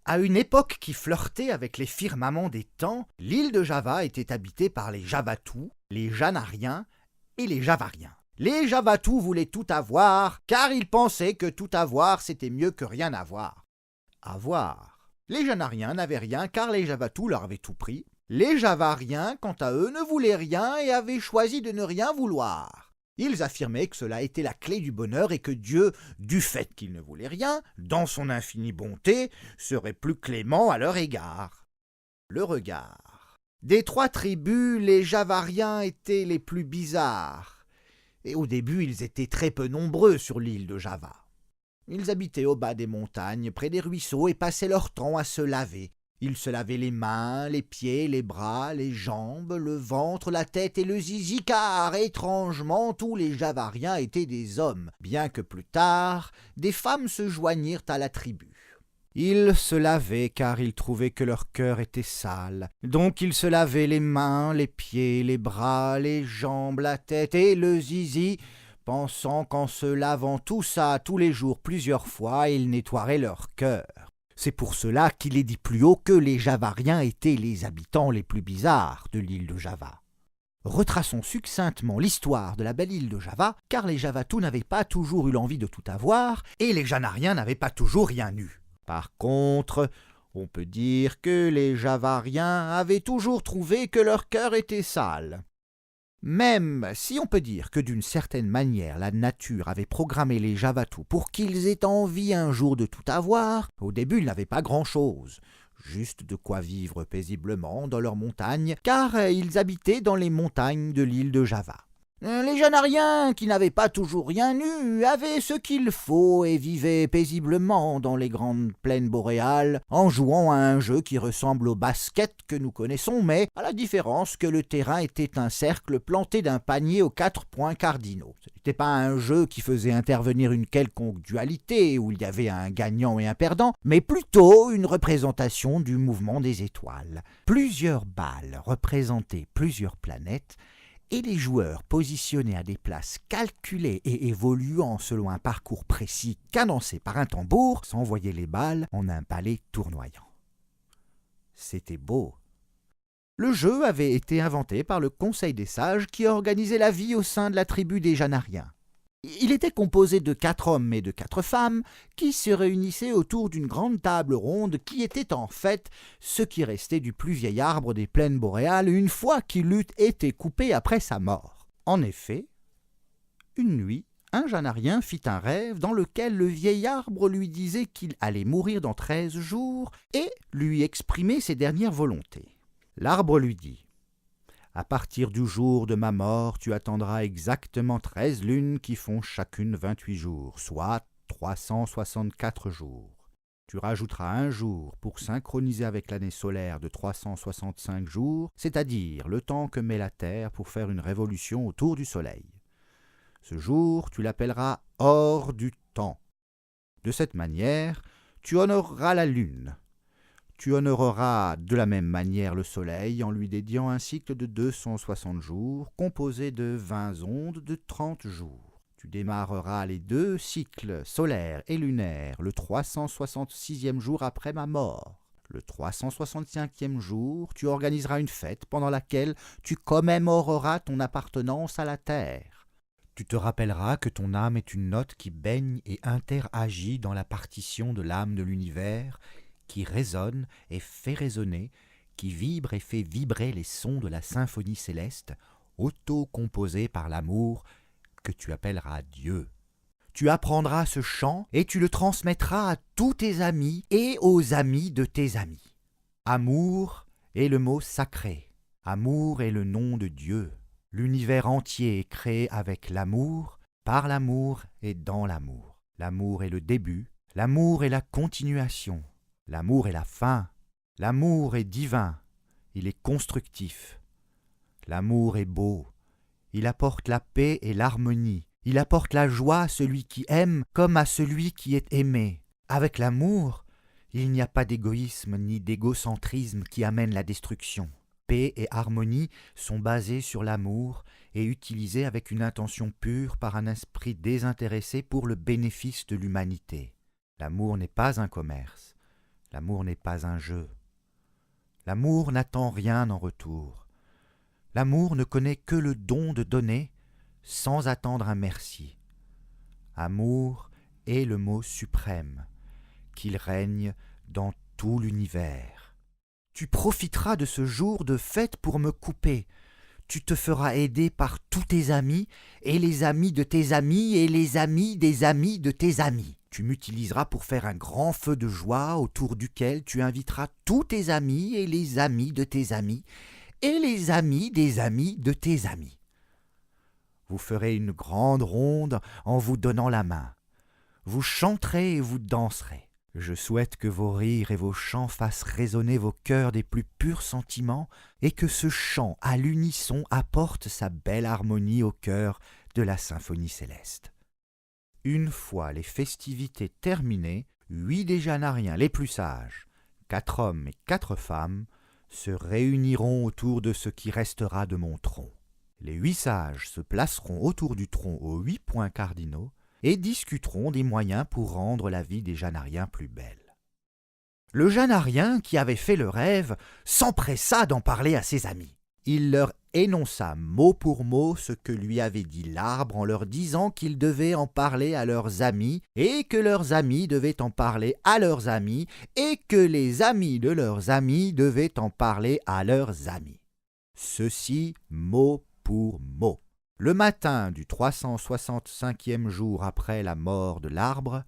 À une époque qui flirtait avec les firmaments des temps, l'île de Java était habitée par les Javatous, les Janariens et les Javariens. Les Javatous voulaient tout avoir, car ils pensaient que tout avoir c'était mieux que rien avoir. Avoir. Les Janariens n'avaient rien, car les Javatous leur avaient tout pris. Les Javariens, quant à eux, ne voulaient rien et avaient choisi de ne rien vouloir. Ils affirmaient que cela était la clé du bonheur et que Dieu, du fait qu'il ne voulait rien, dans son infinie bonté, serait plus clément à leur égard. Le regard. Des 3 tribus, les Javariens étaient les plus bizarres. Et au début, ils étaient très peu nombreux sur l'île de Java. Ils habitaient au bas des montagnes, près des ruisseaux, et passaient leur temps à se laver. Ils se lavaient les mains, les pieds, les bras, les jambes, le ventre, la tête et le zizi, car, étrangement, tous les Javariens étaient des hommes, bien que plus tard, des femmes se joignirent à la tribu. Ils se lavaient car ils trouvaient que leur cœur était sale. Donc ils se lavaient les mains, les pieds, les bras, les jambes, la tête et le zizi, pensant qu'en se lavant tout ça tous les jours plusieurs fois, ils nettoieraient leur cœur. C'est pour cela qu'il est dit plus haut que les Javariens étaient les habitants les plus bizarres de l'île de Java. Retraçons succinctement l'histoire de la belle île de Java, car les Javatous n'avaient pas toujours eu l'envie de tout avoir, et les Janariens n'avaient pas toujours rien eu. Par contre, on peut dire que les Javariens avaient toujours trouvé que leur cœur était sale. Même si on peut dire que d'une certaine manière la nature avait programmé les Javatous pour qu'ils aient envie un jour de tout avoir, au début ils n'avaient pas grand-chose, juste de quoi vivre paisiblement dans leurs montagnes, car ils habitaient dans les montagnes de l'île de Java. Les Janariens, qui n'avaient pas toujours rien eu, avaient ce qu'il faut et vivaient paisiblement dans les grandes plaines boréales, en jouant à un jeu qui ressemble au basket que nous connaissons, mais à la différence que le terrain était un cercle planté d'un panier aux 4 points cardinaux. Ce n'était pas un jeu qui faisait intervenir une quelconque dualité, où il y avait un gagnant et un perdant, mais plutôt une représentation du mouvement des étoiles. Plusieurs balles représentaient plusieurs planètes, et les joueurs positionnés à des places calculées et évoluant selon un parcours précis cadencé par un tambour s'envoyaient les balles en un palais tournoyant. C'était beau. Le jeu avait été inventé par le Conseil des Sages qui organisait la vie au sein de la tribu des Janariens. Il était composé de 4 hommes et de 4 femmes qui se réunissaient autour d'une grande table ronde qui était en fait ce qui restait du plus vieil arbre des plaines boréales une fois qu'il eut été coupé après sa mort. En effet, une nuit, un Janarien fit un rêve dans lequel le vieil arbre lui disait qu'il allait mourir dans 13 jours et lui exprimait ses dernières volontés. L'arbre lui dit: à partir du jour de ma mort, tu attendras exactement 13 lunes qui font chacune 28 jours, soit 364 jours. Tu rajouteras un jour pour synchroniser avec l'année solaire de 365 jours, c'est-à-dire le temps que met la Terre pour faire une révolution autour du Soleil. Ce jour, tu l'appelleras hors du temps. De cette manière, tu honoreras la Lune. Tu honoreras de la même manière le Soleil en lui dédiant un cycle de 260 jours, composé de 20 ondes de 30 jours. Tu démarreras les 2 cycles solaires et lunaires le 366e jour après ma mort. Le 365e jour, tu organiseras une fête pendant laquelle tu commémoreras ton appartenance à la Terre. Tu te rappelleras que ton âme est une note qui baigne et interagit dans la partition de l'âme de l'univers, qui résonne et fait résonner, qui vibre et fait vibrer les sons de la symphonie céleste, auto-composée par l'amour que tu appelleras Dieu. Tu apprendras ce chant et tu le transmettras à tous tes amis et aux amis de tes amis. Amour est le mot sacré. Amour est le nom de Dieu. L'univers entier est créé avec l'amour, par l'amour et dans l'amour. L'amour est le début, l'amour est la continuation. L'amour est la fin, l'amour est divin, il est constructif. L'amour est beau, il apporte la paix et l'harmonie, il apporte la joie à celui qui aime comme à celui qui est aimé. Avec l'amour, il n'y a pas d'égoïsme ni d'égocentrisme qui amène la destruction. Paix et harmonie sont basées sur l'amour et utilisées avec une intention pure par un esprit désintéressé pour le bénéfice de l'humanité. L'amour n'est pas un commerce. L'amour n'est pas un jeu. L'amour n'attend rien en retour. L'amour ne connaît que le don de donner sans attendre un merci. Amour est le mot suprême, qu'il règne dans tout l'univers. Tu profiteras de ce jour de fête pour me couper. Tu te feras aider par tous tes amis, et les amis de tes amis, et les amis des amis de tes amis. Tu m'utiliseras pour faire un grand feu de joie autour duquel tu inviteras tous tes amis, et les amis de tes amis, et les amis des amis de tes amis. Vous ferez une grande ronde en vous donnant la main. Vous chanterez et vous danserez. Je souhaite que vos rires et vos chants fassent résonner vos cœurs des plus purs sentiments et que ce chant à l'unisson apporte sa belle harmonie au cœur de la symphonie céleste. Une fois les festivités terminées, 8 des Janariens les plus sages, 4 hommes et 4 femmes, se réuniront autour de ce qui restera de mon tronc. Les 8 sages se placeront autour du tronc aux 8 points cardinaux et discuteront des moyens pour rendre la vie des Janariens plus belle. Le Janarien qui avait fait le rêve s'empressa d'en parler à ses amis. Il leur énonça mot pour mot ce que lui avait dit l'arbre en leur disant qu'ils devaient en parler à leurs amis et que leurs amis devaient en parler à leurs amis et que les amis de leurs amis devaient en parler à leurs amis. Ceci mot pour mot. Le matin du 365e jour après la mort de l'arbre,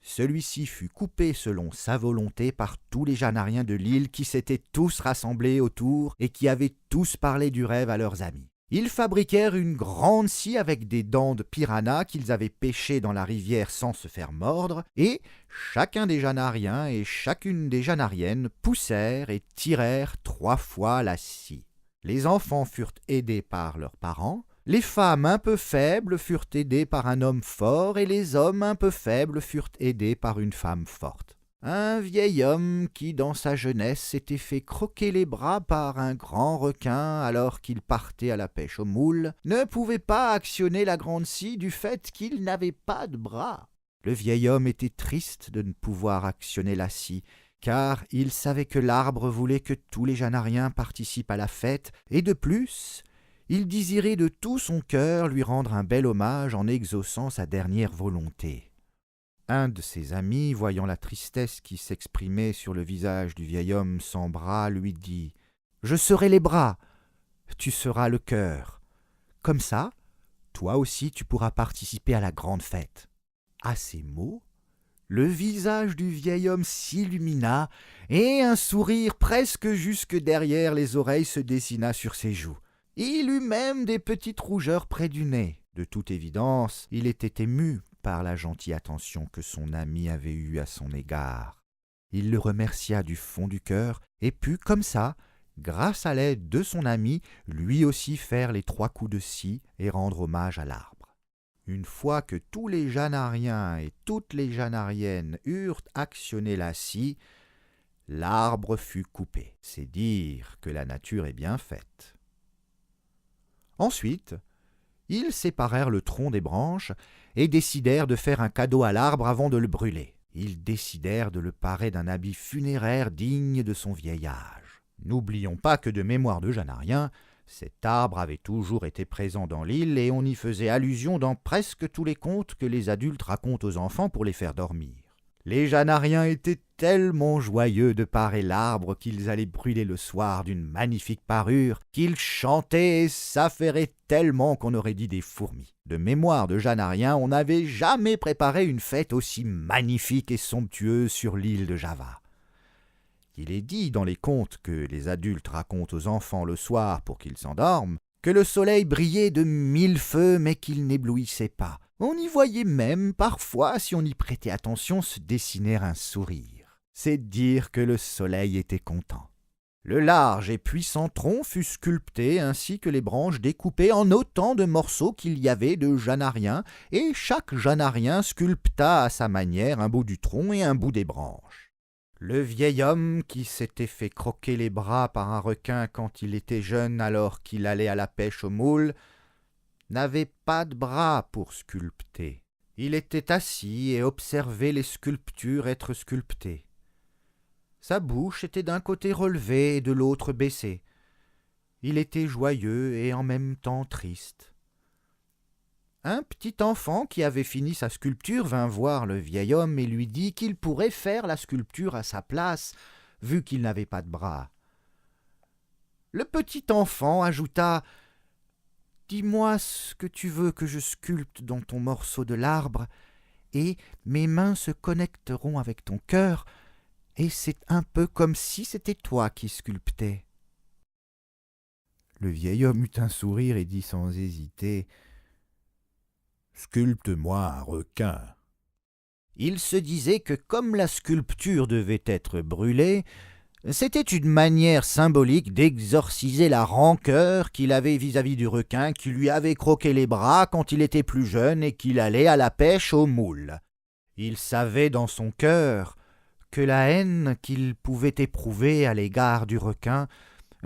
celui-ci fut coupé selon sa volonté par tous les Janariens de l'île qui s'étaient tous rassemblés autour et qui avaient tous parlé du rêve à leurs amis. Ils fabriquèrent une grande scie avec des dents de piranha qu'ils avaient pêchées dans la rivière sans se faire mordre, et chacun des Janariens et chacune des Janariennes poussèrent et tirèrent 3 fois la scie. Les enfants furent aidés par leurs parents, les femmes un peu faibles furent aidées par un homme fort, et les hommes un peu faibles furent aidés par une femme forte. Un vieil homme qui, dans sa jeunesse, s'était fait croquer les bras par un grand requin alors qu'il partait à la pêche aux moules, ne pouvait pas actionner la grande scie du fait qu'il n'avait pas de bras. Le vieil homme était triste de ne pouvoir actionner la scie, car il savait que l'arbre voulait que tous les Janariens participent à la fête, et de plus, il désirait de tout son cœur lui rendre un bel hommage en exaucant sa dernière volonté. Un de ses amis, voyant la tristesse qui s'exprimait sur le visage du vieil homme sans bras, lui dit « Je serai les bras, tu seras le cœur. Comme ça, toi aussi tu pourras participer à la grande fête. » À ces mots, le visage du vieil homme s'illumina et un sourire presque jusque derrière les oreilles se dessina sur ses joues. Il eut même des petites rougeurs près du nez. De toute évidence, il était ému par la gentille attention que son ami avait eue à son égard. Il le remercia du fond du cœur et put, comme ça, grâce à l'aide de son ami, lui aussi faire les 3 coups de scie et rendre hommage à l'arbre. Une fois que tous les Janariens et toutes les Janariennes eurent actionné la scie, l'arbre fut coupé. C'est dire que la nature est bien faite. Ensuite, ils séparèrent le tronc des branches et décidèrent de faire un cadeau à l'arbre avant de le brûler. Ils décidèrent de le parer d'un habit funéraire digne de son vieil âge. N'oublions pas que de mémoire de Janarien, cet arbre avait toujours été présent dans l'île et on y faisait allusion dans presque tous les contes que les adultes racontent aux enfants pour les faire dormir. Les Janariens étaient tellement joyeux de parer l'arbre qu'ils allaient brûler le soir d'une magnifique parure, qu'ils chantaient et s'affairaient tellement qu'on aurait dit des fourmis. De mémoire de Janarien, on n'avait jamais préparé une fête aussi magnifique et somptueuse sur l'île de Java. Il est dit dans les contes que les adultes racontent aux enfants le soir pour qu'ils s'endorment, que le soleil brillait de 1000 feux mais qu'il n'éblouissait pas. On y voyait même, parfois, si on y prêtait attention, se dessiner un sourire. C'est dire que le soleil était content. Le large et puissant tronc fut sculpté ainsi que les branches découpées en autant de morceaux qu'il y avait de Janariens, et chaque Janarien sculpta à sa manière un bout du tronc et un bout des branches. Le vieil homme qui s'était fait croquer les bras par un requin quand il était jeune alors qu'il allait à la pêche aux moules, n'avait pas de bras pour sculpter. Il était assis et observait les sculptures être sculptées. Sa bouche était d'un côté relevée et de l'autre baissée. Il était joyeux et en même temps triste. Un petit enfant qui avait fini sa sculpture vint voir le vieil homme et lui dit qu'il pourrait faire la sculpture à sa place, vu qu'il n'avait pas de bras. Le petit enfant ajouta « Dis-moi ce que tu veux que je sculpte dans ton morceau de l'arbre, et mes mains se connecteront avec ton cœur, et c'est un peu comme si c'était toi qui sculptais. » Le vieil homme eut un sourire et dit sans hésiter « Sculpte-moi un requin. » Il se disait que comme la sculpture devait être brûlée, c'était une manière symbolique d'exorciser la rancœur qu'il avait vis-à-vis du requin qui lui avait croqué les bras quand il était plus jeune et qu'il allait à la pêche au moule. Il savait dans son cœur que la haine qu'il pouvait éprouver à l'égard du requin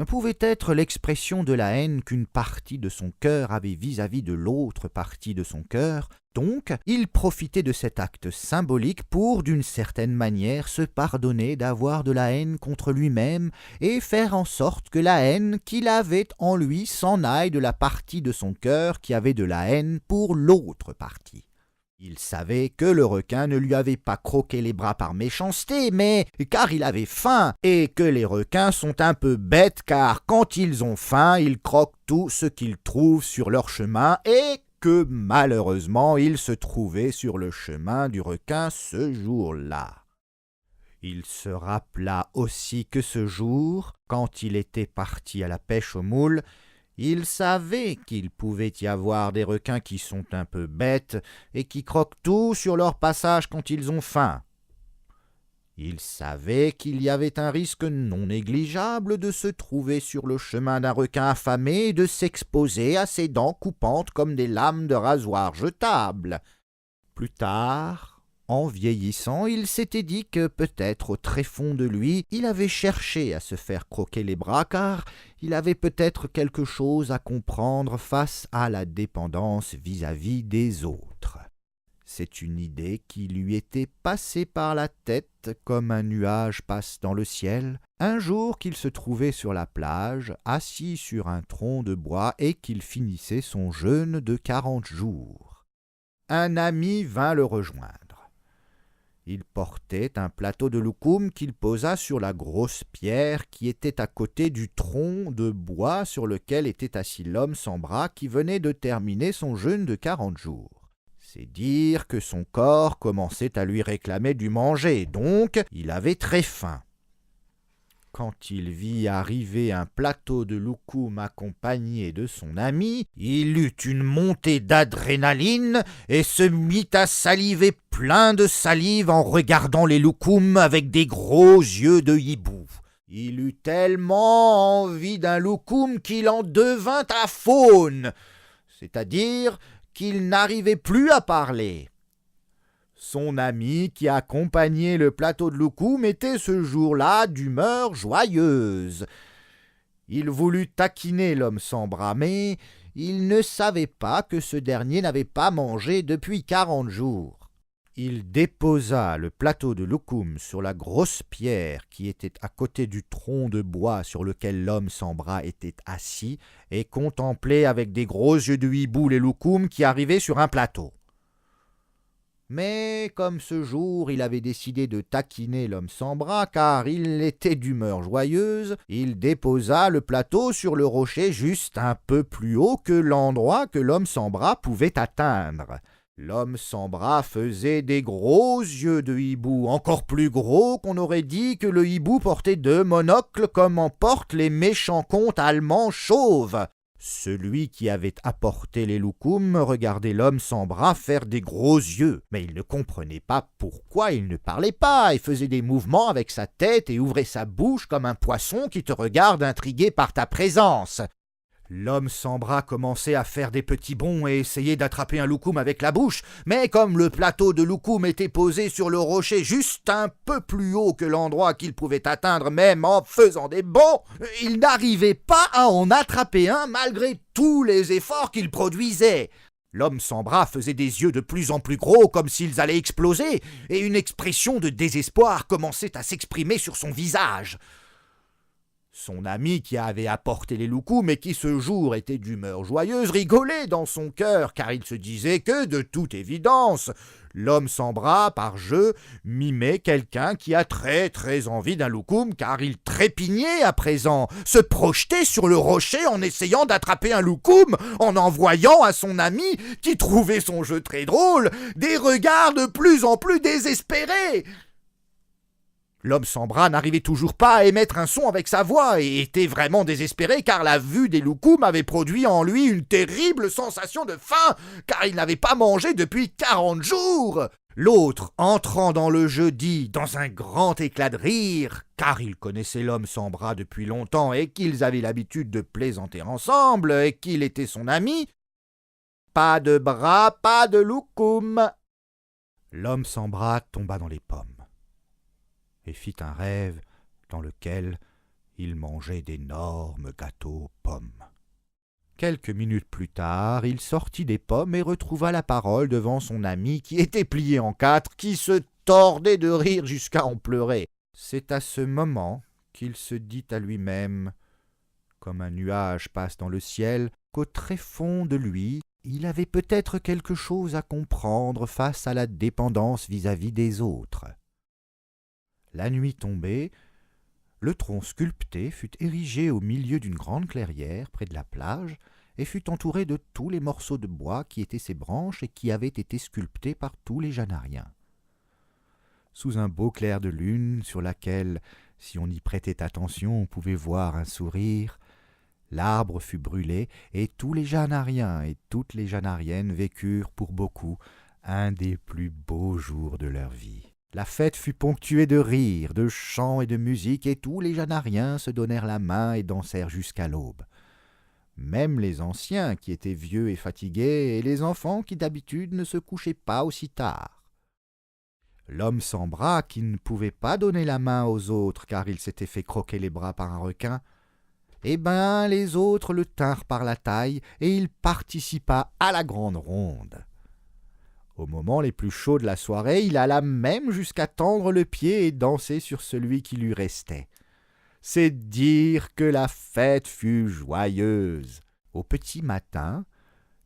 pouvait être l'expression de la haine qu'une partie de son cœur avait vis-à-vis de l'autre partie de son cœur. Donc, il profitait de cet acte symbolique pour, d'une certaine manière, se pardonner d'avoir de la haine contre lui-même et faire en sorte que la haine qu'il avait en lui s'en aille de la partie de son cœur qui avait de la haine pour l'autre partie. Il savait que le requin ne lui avait pas croqué les bras par méchanceté, mais car il avait faim, et que les requins sont un peu bêtes, car quand ils ont faim, ils croquent tout ce qu'ils trouvent sur leur chemin, et que malheureusement il se trouvait sur le chemin du requin ce jour-là. Il se rappela aussi que ce jour, quand il était parti à la pêche au moule, il savait qu'il pouvait y avoir des requins qui sont un peu bêtes et qui croquent tout sur leur passage quand ils ont faim. Il savait qu'il y avait un risque non négligeable de se trouver sur le chemin d'un requin affamé et de s'exposer à ses dents coupantes comme des lames de rasoir jetables. Plus tard, en vieillissant, il s'était dit que peut-être au tréfonds de lui, il avait cherché à se faire croquer les bras, car il avait peut-être quelque chose à comprendre face à la dépendance vis-à-vis des autres. C'est une idée qui lui était passée par la tête comme un nuage passe dans le ciel, un jour qu'il se trouvait sur la plage, assis sur un tronc de bois et qu'il finissait son jeûne de 40 jours. Un ami vint le rejoindre. Il portait un plateau de loukoum qu'il posa sur la grosse pierre qui était à côté du tronc de bois sur lequel était assis l'homme sans bras qui venait de terminer son jeûne de 40 jours. C'est dire que son corps commençait à lui réclamer du manger, donc il avait très faim. Quand il vit arriver un plateau de loukoum accompagné de son ami, il eut une montée d'adrénaline et se mit à saliver plein de salive en regardant les loukoums avec des gros yeux de hibou. Il eut tellement envie d'un loukoum qu'il en devint à faune, c'est-à-dire qu'il n'arrivait plus à parler. Son ami qui accompagnait le plateau de loukoum était ce jour-là d'humeur joyeuse. Il voulut taquiner l'homme sans bras, mais il ne savait pas que ce dernier n'avait pas mangé depuis 40 jours. Il déposa le plateau de loukoum sur la grosse pierre qui était à côté du tronc de bois sur lequel l'homme sans bras était assis et contemplait avec des gros yeux de hibou les loukoums qui arrivaient sur un plateau. Mais comme ce jour il avait décidé de taquiner l'homme sans bras, car il était d'humeur joyeuse, il déposa le plateau sur le rocher juste un peu plus haut que l'endroit que l'homme sans bras pouvait atteindre. L'homme sans bras faisait des gros yeux de hibou, encore plus gros qu'on aurait dit que le hibou portait 2 monocles comme en portent les méchants comtes allemands chauves. Celui qui avait apporté les loukoums regardait l'homme sans bras faire des gros yeux, mais il ne comprenait pas pourquoi il ne parlait pas et faisait des mouvements avec sa tête et ouvrait sa bouche comme un poisson qui te regarde intrigué par ta présence. L'homme sans bras commençait à faire des petits bonds et essayait d'attraper un loukoum avec la bouche, mais comme le plateau de loukoum était posé sur le rocher juste un peu plus haut que l'endroit qu'il pouvait atteindre même en faisant des bonds, il n'arrivait pas à en attraper un malgré tous les efforts qu'il produisait. L'homme sans bras faisait des yeux de plus en plus gros comme s'ils allaient exploser, et une expression de désespoir commençait à s'exprimer sur son visage. Son ami qui avait apporté les loukoums et qui ce jour était d'humeur joyeuse rigolait dans son cœur, car il se disait que, de toute évidence, l'homme sans bras, par jeu, mimait quelqu'un qui a très très envie d'un loukoum, car il trépignait à présent, se projetait sur le rocher en essayant d'attraper un loukoum, en envoyant à son ami, qui trouvait son jeu très drôle, des regards de plus en plus désespérés. L'homme sans bras n'arrivait toujours pas à émettre un son avec sa voix et était vraiment désespéré car la vue des loukoums avait produit en lui une terrible sensation de faim car il n'avait pas mangé depuis 40 jours. L'autre, entrant dans le jeu, dit dans un grand éclat de rire, car il connaissait l'homme sans bras depuis longtemps et qu'ils avaient l'habitude de plaisanter ensemble et qu'il était son ami, « Pas de bras, pas de loukoum !» L'homme sans bras tomba dans les pommes et fit un rêve dans lequel il mangeait d'énormes gâteaux aux pommes. Quelques minutes plus tard, il sortit des pommes et retrouva la parole devant son ami qui était plié en quatre, qui se tordait de rire jusqu'à en pleurer. C'est à ce moment qu'il se dit à lui-même, comme un nuage passe dans le ciel, qu'au tréfond de lui, il avait peut-être quelque chose à comprendre face à la dépendance vis-à-vis des autres. La nuit tombée, le tronc sculpté fut érigé au milieu d'une grande clairière près de la plage et fut entouré de tous les morceaux de bois qui étaient ses branches et qui avaient été sculptés par tous les Janariens. Sous un beau clair de lune, sur laquelle, si on y prêtait attention, on pouvait voir un sourire, l'arbre fut brûlé et tous les Janariens et toutes les Janariennes vécurent pour beaucoup un des plus beaux jours de leur vie. La fête fut ponctuée de rires, de chants et de musique, et tous les Janariens se donnèrent la main et dansèrent jusqu'à l'aube. Même les anciens, qui étaient vieux et fatigués, et les enfants qui d'habitude ne se couchaient pas aussi tard. L'homme sans bras, qui ne pouvait pas donner la main aux autres, car il s'était fait croquer les bras par un requin, eh ben, les autres le tinrent par la taille, et il participa à la grande ronde. Au moment les plus chauds de la soirée, il alla même jusqu'à tendre le pied et danser sur celui qui lui restait. C'est dire que la fête fut joyeuse. Au petit matin,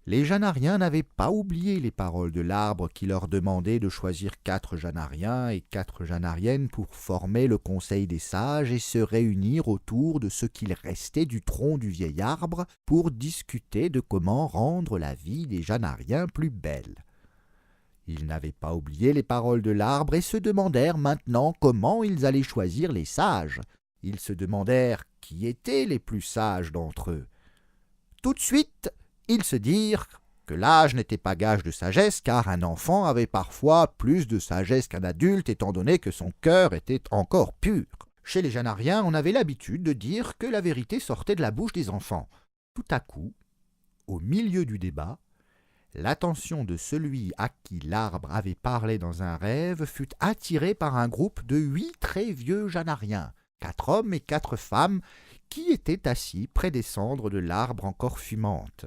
les Janariens n'avaient pas oublié les paroles de l'arbre qui leur demandait de choisir 4 Janariens et 4 Janariennes pour former le conseil des sages et se réunir autour de ce qu'il restait du tronc du vieil arbre pour discuter de comment rendre la vie des Janariens plus belle. Ils n'avaient pas oublié les paroles de l'arbre et se demandèrent maintenant comment ils allaient choisir les sages. Ils se demandèrent qui étaient les plus sages d'entre eux. Tout de suite, ils se dirent que l'âge n'était pas gage de sagesse, car un enfant avait parfois plus de sagesse qu'un adulte, étant donné que son cœur était encore pur. Chez les Janariens, on avait l'habitude de dire que la vérité sortait de la bouche des enfants. Tout à coup, au milieu du débat, l'attention de celui à qui l'arbre avait parlé dans un rêve fut attirée par un groupe de 8 très vieux Janariens, 4 hommes et 4 femmes, qui étaient assis près des cendres de l'arbre encore fumantes.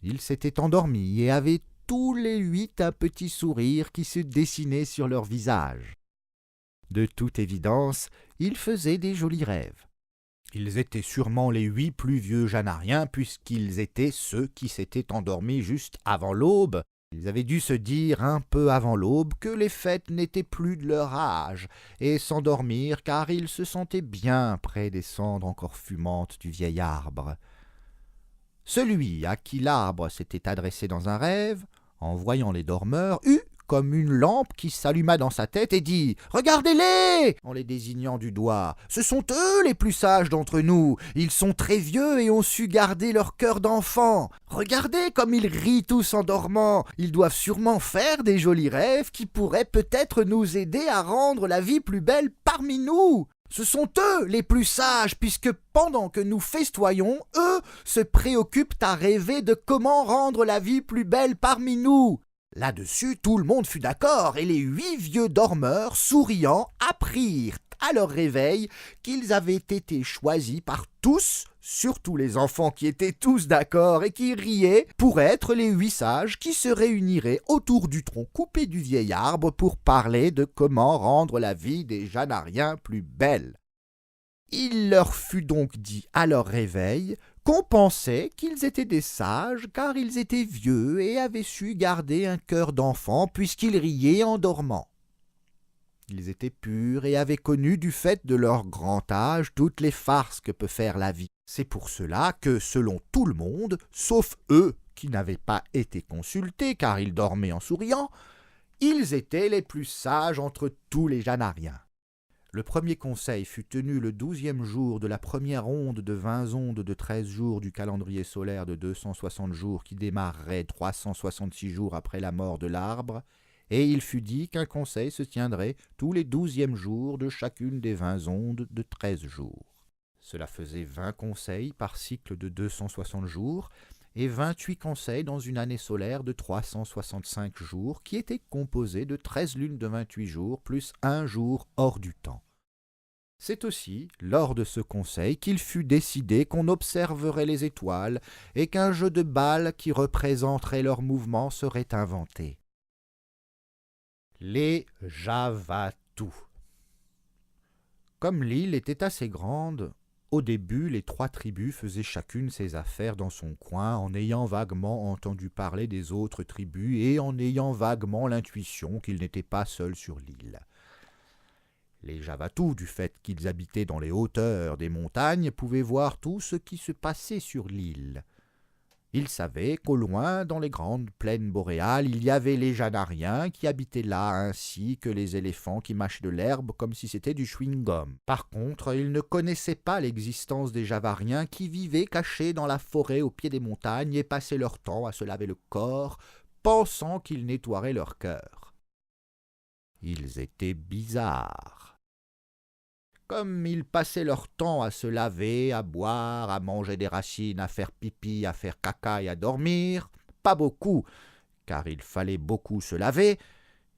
Ils s'étaient endormis et avaient tous les 8 un petit sourire qui se dessinait sur leur visage. De toute évidence, ils faisaient des jolis rêves. Ils étaient sûrement les 8 plus vieux Janariens, puisqu'ils étaient ceux qui s'étaient endormis juste avant l'aube. Ils avaient dû se dire un peu avant l'aube que les fêtes n'étaient plus de leur âge, et s'endormir car ils se sentaient bien près des cendres encore fumantes du vieil arbre. Celui à qui l'arbre s'était adressé dans un rêve, en voyant les dormeurs, eut comme une lampe qui s'alluma dans sa tête et dit « Regardez-les !» en les désignant du doigt. « Ce sont eux les plus sages d'entre nous. Ils sont très vieux et ont su garder leur cœur d'enfant. Regardez comme ils rient tous en dormant. Ils doivent sûrement faire des jolis rêves qui pourraient peut-être nous aider à rendre la vie plus belle parmi nous. Ce sont eux les plus sages, puisque pendant que nous festoyons, eux se préoccupent à rêver de comment rendre la vie plus belle parmi nous. » Là-dessus, tout le monde fut d'accord, et les 8 vieux dormeurs, souriant, apprirent à leur réveil qu'ils avaient été choisis par tous, surtout les enfants qui étaient tous d'accord et qui riaient, pour être les 8 sages qui se réuniraient autour du tronc coupé du vieil arbre pour parler de comment rendre la vie des Janariens plus belle. Il leur fut donc dit à leur réveil qu'on pensait qu'ils étaient des sages car ils étaient vieux et avaient su garder un cœur d'enfant puisqu'ils riaient en dormant. Ils étaient purs et avaient connu du fait de leur grand âge toutes les farces que peut faire la vie. C'est pour cela que, selon tout le monde, sauf eux qui n'avaient pas été consultés car ils dormaient en souriant, ils étaient les plus sages entre tous les Janariens. Le premier conseil fut tenu le 12e jour de la première onde de 20 ondes de 13 jours du calendrier solaire de 260 jours qui démarrerait 366 jours après la mort de l'arbre, et il fut dit qu'un conseil se tiendrait tous les 12e jours de chacune des 20 ondes de 13 jours. Cela faisait 20 conseils par cycle de 260 jours, et 28 conseils dans une année solaire de 365 jours, qui était composée de 13 lunes de 28 jours, plus un jour hors du temps. C'est aussi lors de ce conseil qu'il fut décidé qu'on observerait les étoiles et qu'un jeu de balles qui représenterait leurs mouvements serait inventé. Les Javatus. Comme l'île était assez grande, au début, les 3 tribus faisaient chacune ses affaires dans son coin en ayant vaguement entendu parler des autres tribus et en ayant vaguement l'intuition qu'ils n'étaient pas seuls sur l'île. Les Javatus, du fait qu'ils habitaient dans les hauteurs des montagnes, pouvaient voir tout ce qui se passait sur l'île. Ils savaient qu'au loin, dans les grandes plaines boréales, il y avait les Janariens qui habitaient là, ainsi que les éléphants qui mâchaient de l'herbe comme si c'était du chewing-gum. Par contre, ils ne connaissaient pas l'existence des Javariens qui vivaient cachés dans la forêt au pied des montagnes et passaient leur temps à se laver le corps, pensant qu'ils nettoieraient leur cœur. Ils étaient bizarres. Comme ils passaient leur temps à se laver, à boire, à manger des racines, à faire pipi, à faire caca et à dormir, pas beaucoup, car il fallait beaucoup se laver,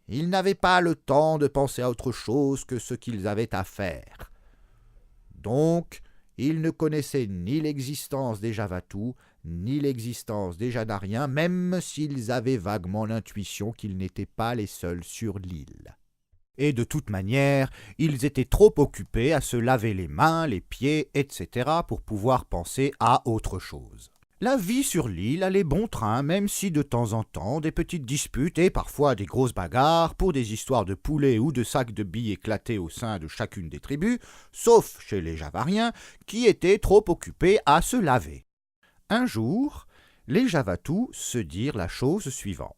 ils n'avaient pas le temps de penser à autre chose que ce qu'ils avaient à faire. Donc, ils ne connaissaient ni l'existence des Javatus, ni l'existence des Janariens, même s'ils avaient vaguement l'intuition qu'ils n'étaient pas les seuls sur l'île. Et de toute manière, ils étaient trop occupés à se laver les mains, les pieds, etc. pour pouvoir penser à autre chose. La vie sur l'île allait bon train, même si de temps en temps des petites disputes et parfois des grosses bagarres pour des histoires de poulets ou de sacs de billes éclatés au sein de chacune des tribus, sauf chez les Javariens, qui étaient trop occupés à se laver. Un jour, les Javatus se dirent la chose suivante.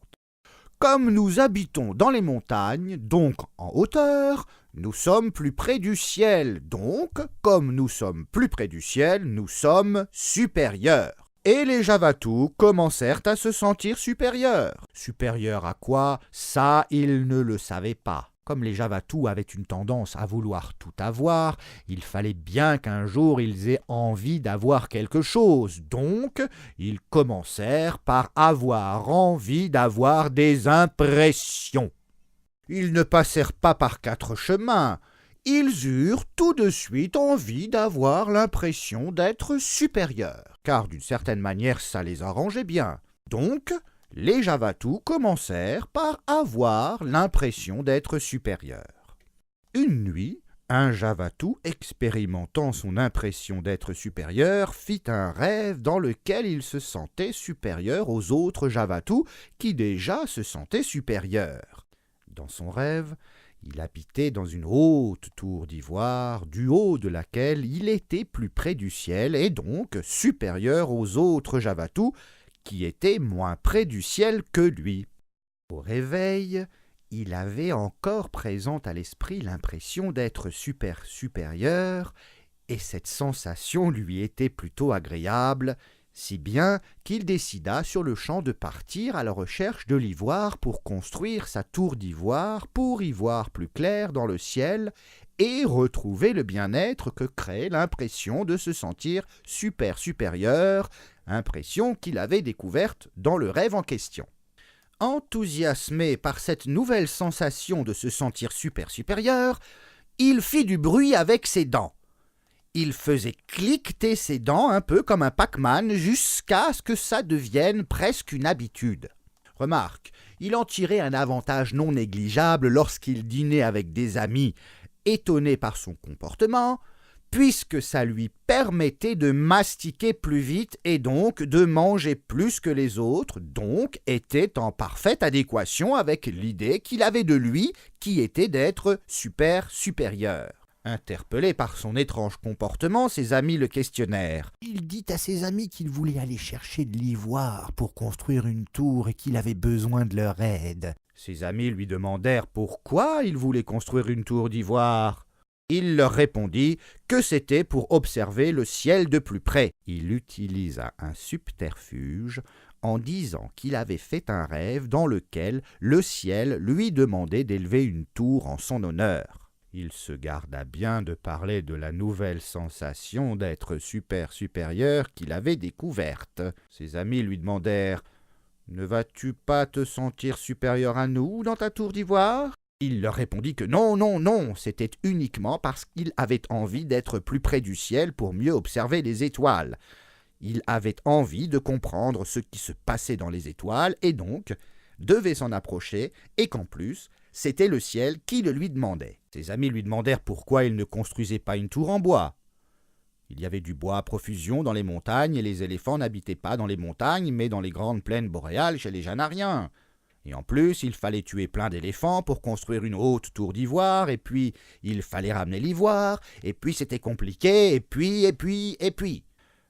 Comme nous habitons dans les montagnes, donc en hauteur, nous sommes plus près du ciel, donc, comme nous sommes plus près du ciel, nous sommes supérieurs. Et les Javatus commencèrent à se sentir supérieurs. Supérieurs à quoi? Ça, ils ne le savaient pas. Comme les Javatus avaient une tendance à vouloir tout avoir, il fallait bien qu'un jour ils aient envie d'avoir quelque chose. Donc, ils commencèrent par avoir envie d'avoir des impressions. Ils ne passèrent pas par 4 chemins. Ils eurent tout de suite envie d'avoir l'impression d'être supérieurs, car d'une certaine manière ça les arrangeait bien. Donc, les Javatus commencèrent par avoir l'impression d'être supérieurs. Une nuit, un Javatu, expérimentant son impression d'être supérieur, fit un rêve dans lequel il se sentait supérieur aux autres Javatus qui déjà se sentaient supérieurs. Dans son rêve, il habitait dans une haute tour d'ivoire, du haut de laquelle il était plus près du ciel et donc supérieur aux autres Javatus qui étaient moins près du ciel que lui. Au réveil, il avait encore présente à l'esprit l'impression d'être supérieur, et cette sensation lui était plutôt agréable, si bien qu'il décida sur-le-champ de partir à la recherche de l'ivoire pour construire sa tour d'ivoire pour y voir plus clair dans le ciel et retrouver le bien-être que crée l'impression de se sentir supérieur, impression qu'il avait découverte dans le rêve en question. Enthousiasmé par cette nouvelle sensation de se sentir supérieur, il fit du bruit avec ses dents. Il faisait cliqueter ses dents un peu comme un Pac-Man jusqu'à ce que ça devienne presque une habitude. Remarque, il en tirait un avantage non négligeable lorsqu'il dînait avec des amis étonnés par son comportement, puisque ça lui permettait de mastiquer plus vite et donc de manger plus que les autres, donc était en parfaite adéquation avec l'idée qu'il avait de lui, qui était d'être supérieur. Interpellé par son étrange comportement, ses amis le questionnèrent. Il dit à ses amis qu'il voulait aller chercher de l'ivoire pour construire une tour et qu'il avait besoin de leur aide. Ses amis lui demandèrent pourquoi il voulait construire une tour d'ivoire. Il leur répondit que c'était pour observer le ciel de plus près. Il utilisa un subterfuge en disant qu'il avait fait un rêve dans lequel le ciel lui demandait d'élever une tour en son honneur. Il se garda bien de parler de la nouvelle sensation d'être supérieur qu'il avait découverte. Ses amis lui demandèrent « Ne vas-tu pas te sentir supérieur à nous dans ta tour d'ivoire ?» Il leur répondit que non, c'était uniquement parce qu'il avait envie d'être plus près du ciel pour mieux observer les étoiles. Il avait envie de comprendre ce qui se passait dans les étoiles et donc devait s'en approcher et qu'en plus, c'était le ciel qui le lui demandait. Ses amis lui demandèrent pourquoi il ne construisait pas une tour en bois. Il y avait du bois à profusion dans les montagnes et les éléphants n'habitaient pas dans les montagnes mais dans les grandes plaines boréales chez les Janariens. Et en plus, il fallait tuer plein d'éléphants pour construire une haute tour d'ivoire, et puis il fallait ramener l'ivoire, et puis c'était compliqué, et puis.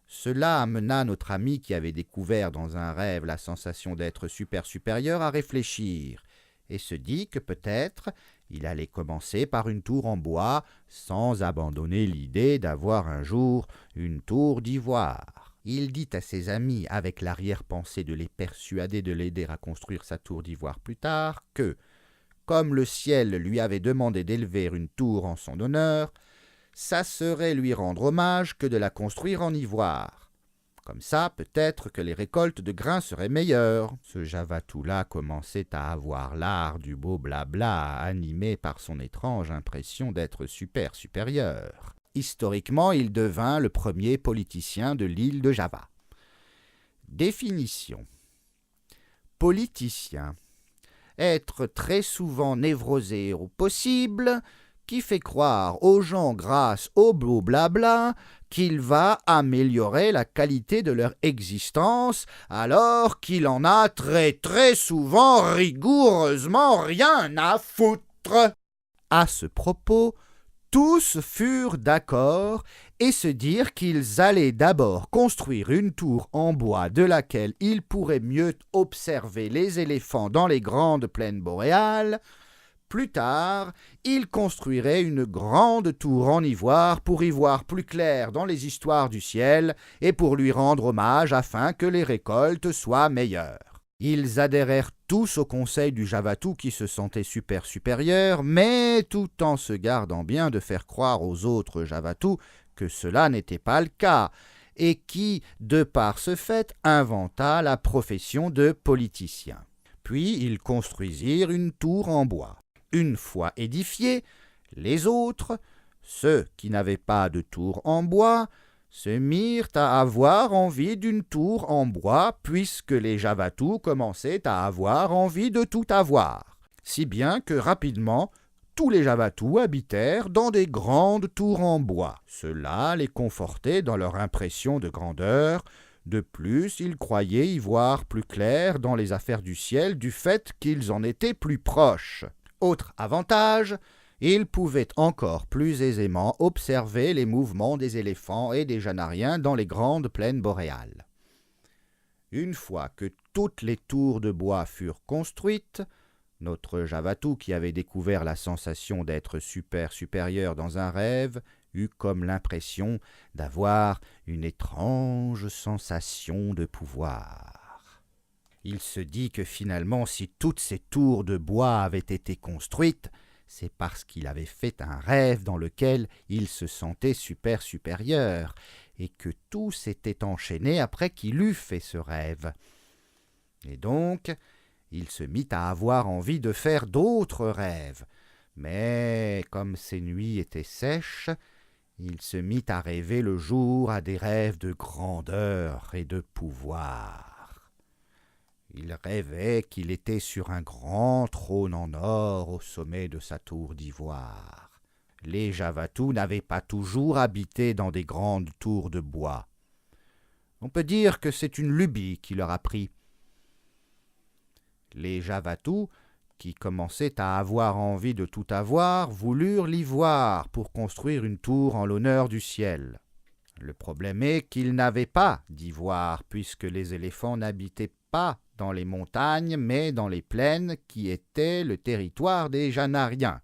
Cela amena notre ami qui avait découvert dans un rêve la sensation d'être supérieur à réfléchir, et se dit que peut-être il allait commencer par une tour en bois, sans abandonner l'idée d'avoir un jour une tour d'ivoire. Il dit à ses amis, avec l'arrière-pensée de les persuader de l'aider à construire sa tour d'ivoire plus tard, que, comme le ciel lui avait demandé d'élever une tour en son honneur, ça serait lui rendre hommage que de la construire en ivoire. Comme ça, peut-être que les récoltes de grains seraient meilleures. Ce Javatou-là commençait à avoir l'art du beau blabla, animé par son étrange impression d'être supérieur. Historiquement, il devint le premier politicien de l'île de Java. Définition. Politicien. Être très souvent névrosé au possible, qui fait croire aux gens grâce au beau blabla qu'il va améliorer la qualité de leur existence, alors qu'il en a très souvent rigoureusement rien à foutre. À ce propos, tous furent d'accord et se dirent qu'ils allaient d'abord construire une tour en bois de laquelle ils pourraient mieux observer les éléphants dans les grandes plaines boréales. Plus tard, ils construiraient une grande tour en ivoire pour y voir plus clair dans les histoires du ciel et pour lui rendre hommage afin que les récoltes soient meilleures. Ils adhérèrent tous au conseil du Javatou qui se sentait supérieur, mais tout en se gardant bien de faire croire aux autres Javatou que cela n'était pas le cas, et qui, de par ce fait, inventa la profession de politicien. Puis ils construisirent une tour en bois. Une fois édifiés, les autres, ceux qui n'avaient pas de tour en bois, se mirent à avoir envie d'une tour en bois, puisque les Javatou commençaient à avoir envie de tout avoir. Si bien que rapidement, tous les Javatou habitèrent dans des grandes tours en bois. Cela les confortait dans leur impression de grandeur. De plus, ils croyaient y voir plus clair dans les affaires du ciel du fait qu'ils en étaient plus proches. Autre avantage, ils pouvaient encore plus aisément observer les mouvements des éléphants et des Janariens dans les grandes plaines boréales. Une fois que toutes les tours de bois furent construites, notre Javatou, qui avait découvert la sensation d'être supérieur dans un rêve, eut comme l'impression d'avoir une étrange sensation de pouvoir. Il se dit que finalement, si toutes ces tours de bois avaient été construites, c'est parce qu'il avait fait un rêve dans lequel il se sentait supérieur, et que tout s'était enchaîné après qu'il eut fait ce rêve. Et donc, il se mit à avoir envie de faire d'autres rêves, Mais comme ces nuits étaient sèches, il se mit à rêver le jour à des rêves de grandeur et de pouvoir. Il rêvait qu'il était sur un grand trône en or au sommet de sa tour d'ivoire. Les Javatou n'avaient pas toujours habité dans des grandes tours de bois. On peut dire que c'est une lubie qui leur a pris. Les Javatou, qui commençaient à avoir envie de tout avoir, voulurent l'ivoire pour construire une tour en l'honneur du ciel. Le problème est qu'ils n'avaient pas d'ivoire, puisque les éléphants n'habitaient pas dans les montagnes, mais dans les plaines qui étaient le territoire des Janariens.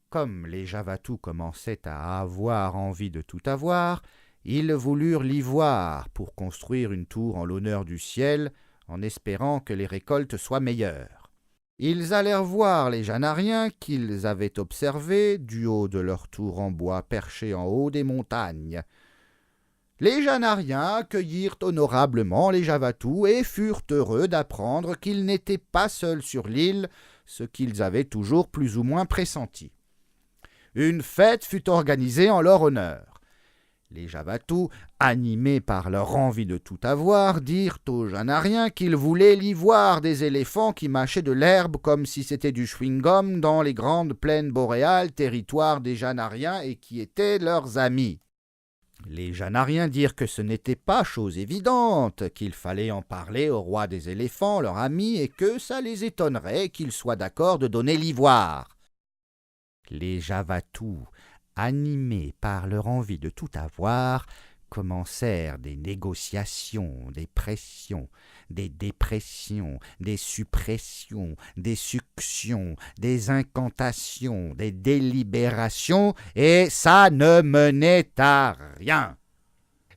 Comme les Javatou commençaient à avoir envie de tout avoir, ils voulurent l'ivoire pour construire une tour en l'honneur du ciel, en espérant que les récoltes soient meilleures. Ils allèrent voir les Janariens qu'ils avaient observés du haut de leur tour en bois perchée en haut des montagnes. Les Janariens accueillirent honorablement les Javatou et furent heureux d'apprendre qu'ils n'étaient pas seuls sur l'île, ce qu'ils avaient toujours plus ou moins pressenti. Une fête fut organisée en leur honneur. Les Javatou, animés par leur envie de tout avoir, dirent aux Janariens qu'ils voulaient l'ivoire des éléphants qui mâchaient de l'herbe comme si c'était du chewing-gum dans les grandes plaines boréales, territoire des Janariens, et qui étaient leurs amis. Les Janariens dirent que ce n'était pas chose évidente, qu'il fallait en parler au roi des éléphants, leur ami, et que ça les étonnerait qu'ils soient d'accord de donner l'ivoire. Les Javatou, animés par leur envie de tout avoir, commencèrent des négociations, des pressions, des dépressions, des suppressions, des suctions, des incantations, des délibérations, et ça ne menait à rien.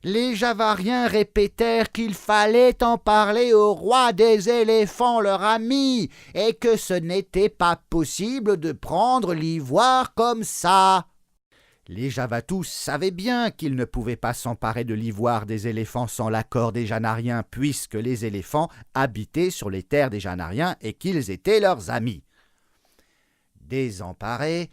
Les Javariens répétèrent qu'il fallait en parler au roi des éléphants, leur ami, et que ce n'était pas possible de prendre l'ivoire comme ça. Les Javatou savaient bien qu'ils ne pouvaient pas s'emparer de l'ivoire des éléphants sans l'accord des Janariens, puisque les éléphants habitaient sur les terres des Janariens et qu'ils étaient leurs amis. Désemparés,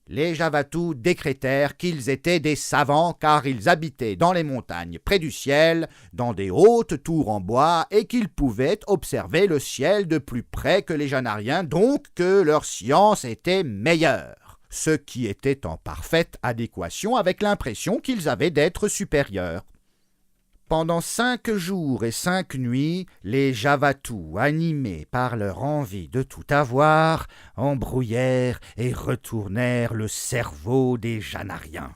les Javatou décrétèrent qu'ils étaient des savants car ils habitaient dans les montagnes près du ciel, dans des hautes tours en bois, et qu'ils pouvaient observer le ciel de plus près que les Janariens, donc que leur science était meilleure, ce qui était en parfaite adéquation avec l'impression qu'ils avaient d'être supérieurs. Pendant 5 jours et 5 nuits, les Javatou, animés par leur envie de tout avoir, embrouillèrent et retournèrent le cerveau des Janariens.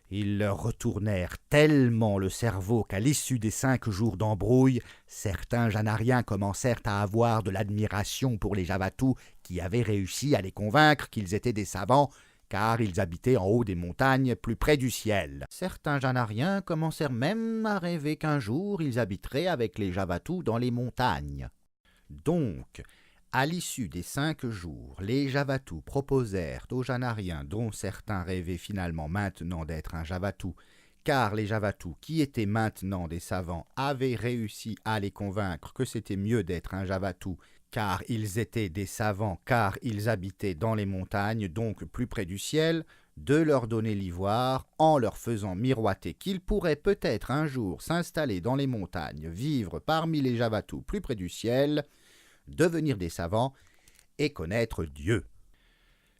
Ils leur retournèrent tellement le cerveau qu'à l'issue des 5 jours d'embrouille, certains Janariens commencèrent à avoir de l'admiration pour les Javatou qui avaient réussi à les convaincre qu'ils étaient des savants, car ils habitaient en haut des montagnes, plus près du ciel. Certains Janariens commencèrent même à rêver qu'un jour ils habiteraient avec les Javatou dans les montagnes. Donc, à l'issue des 5 jours, les Javatou proposèrent aux Janariens, dont certains rêvaient finalement maintenant d'être un Javatou, car les Javatou, qui étaient maintenant des savants, avaient réussi à les convaincre que c'était mieux d'être un Javatou, car ils étaient des savants, car ils habitaient dans les montagnes, donc plus près du ciel, de leur donner l'ivoire, en leur faisant miroiter qu'ils pourraient peut-être un jour s'installer dans les montagnes, vivre parmi les Javatou plus près du ciel, devenir des savants et connaître Dieu.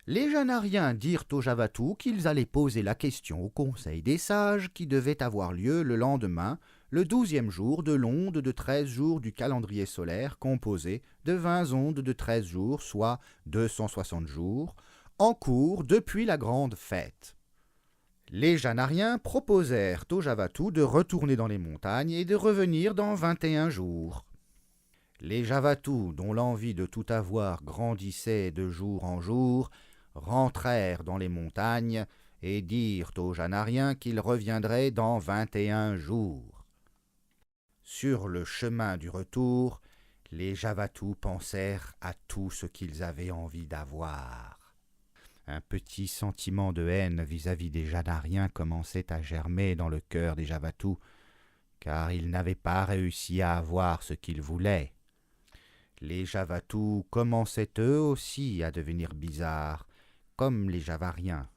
Les Janariens dirent aux Javatou qu'ils allaient poser la question au Conseil des sages qui devait avoir lieu le lendemain, le 12e jour de l'onde de 13 jours du calendrier solaire composé de 20 ondes de 13 jours, soit 260 jours, en cours depuis la grande fête. Les Janariens proposèrent aux Javatou de retourner dans les montagnes et de revenir dans 21 jours. Les Javatou, dont l'envie de tout avoir grandissait de jour en jour, rentrèrent dans les montagnes et dirent aux Janariens qu'ils reviendraient dans 21 jours. Sur le chemin du retour, les Javatou pensèrent à tout ce qu'ils avaient envie d'avoir. Un petit sentiment de haine vis-à-vis des Janariens commençait à germer dans le cœur des Javatou, car ils n'avaient pas réussi à avoir ce qu'ils voulaient. Les Javatous commençaient eux aussi à devenir bizarres, comme les Javariens.